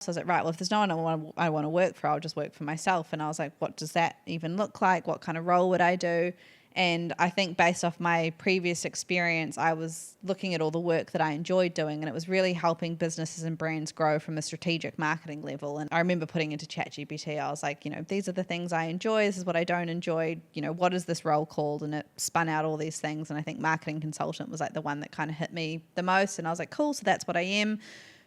So I was like, right, well, if there's no one I want to work for, I'll just work for myself. And I was like, what does that even look like? What kind of role would I do? And I think based off my previous experience, I was looking at all the work that I enjoyed doing, and it was really helping businesses and brands grow from a strategic marketing level. And I remember putting into ChatGPT, I was like, these are the things I enjoy. This is what I don't enjoy. What is this role called? And it spun out all these things. And I think marketing consultant was like the one that kind of hit me the most. And I was like, cool, so that's what I am.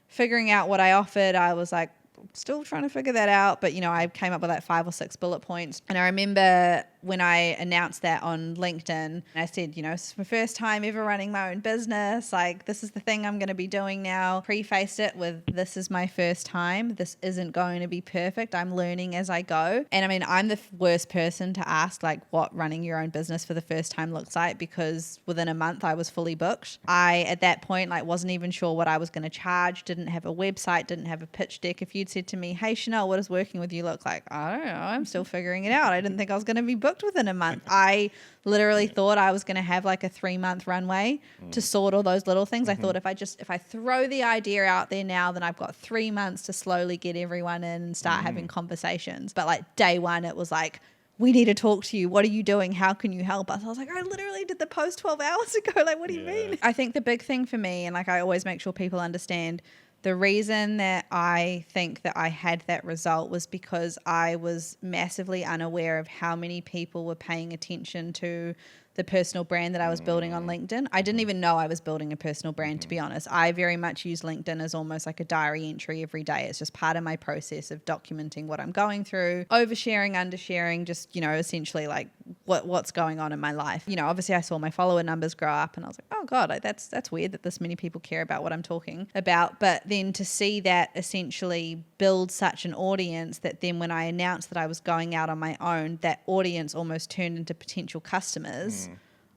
Figuring out what I offered, I was like, still trying to figure that out. But, I came up with like 5 or 6 bullet points. And I remember when I announced that on LinkedIn, I said, it's my first time ever running my own business. Like, this is the thing I'm going to be doing now. Prefaced it with, this is my first time. This isn't going to be perfect. I'm learning as I go. And I mean, I'm the worst person to ask like what running your own business for the first time looks like, because within a month I was fully booked. I, at that point, like wasn't even sure what I was going to charge, didn't have a website, didn't have a pitch deck. If you'd said to me, hey, Chanel, what does working with you look like? I don't know. I'm still figuring it out. I didn't think I was going to be booked within a month. I literally thought I was going to have like a 3-month runway to sort all those little things. I thought if I throw the idea out there now, then I've got 3 months to slowly get everyone in and start having conversations. But like day one, it was like, we need to talk to you. What are you doing? How can you help us? I was like, I literally did the post 12 hours ago. Like, what do you mean? I think the big thing for me, and like I always make sure people understand, the reason that I think that I had that result was because I was massively unaware of how many people were paying attention to the personal brand that I was building on LinkedIn. I didn't even know I was building a personal brand, to be honest. I very much use LinkedIn as almost like a diary entry every day. It's just part of my process of documenting what I'm going through, oversharing, undersharing, just, essentially like what's going on in my life. Obviously I saw my follower numbers grow up and I was like, oh God, like that's weird that this many people care about what I'm talking about. But then to see that essentially build such an audience that then when I announced that I was going out on my own, that audience almost turned into potential customers.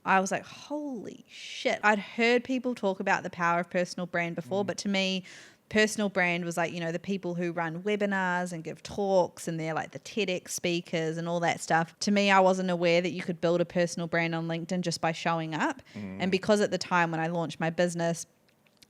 I was like, holy shit. I'd heard people talk about the power of personal brand before, but to me, personal brand was like, the people who run webinars and give talks and they're like the TEDx speakers and all that stuff. To me, I wasn't aware that you could build a personal brand on LinkedIn just by showing up. And because at the time when I launched my business,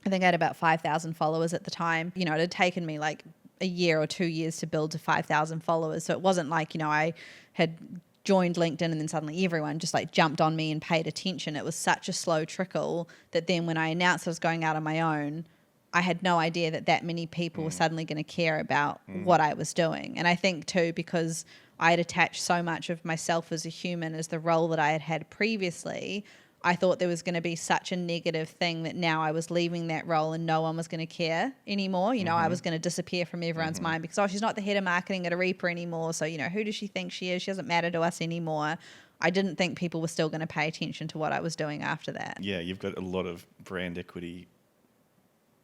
I think I had about 5,000 followers at the time. It had taken me like a year or 2 years to build to 5,000 followers. So it wasn't like, I had joined LinkedIn and then suddenly everyone just like jumped on me and paid attention. It was such a slow trickle that then when I announced I was going out on my own, I had no idea that many people were suddenly going to care about what I was doing. And I think too, because I had attached so much of myself as a human as the role that I had previously, I thought there was going to be such a negative thing that now I was leaving that role and no one was going to care anymore. I was going to disappear from everyone's mind because, she's not the head of marketing at a Reaper anymore. So, who does she think she is? She doesn't matter to us anymore. I didn't think people were still going to pay attention to what I was doing after that. Yeah, you've got a lot of brand equity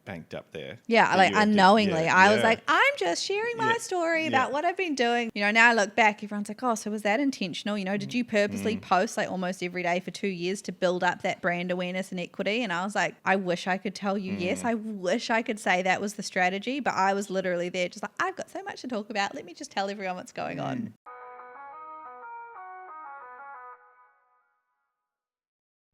banked up there. Yeah, like unknowingly. I was like, I'm just sharing my story about what I've been doing. Now I look back, everyone's like, oh, so was that intentional? Did you purposely post like almost every day for 2 years to build up that brand awareness and equity? And I was like, I wish I could tell you yes. I wish I could say that was the strategy, but I was literally there just like, I've got so much to talk about. Let me just tell everyone what's going on.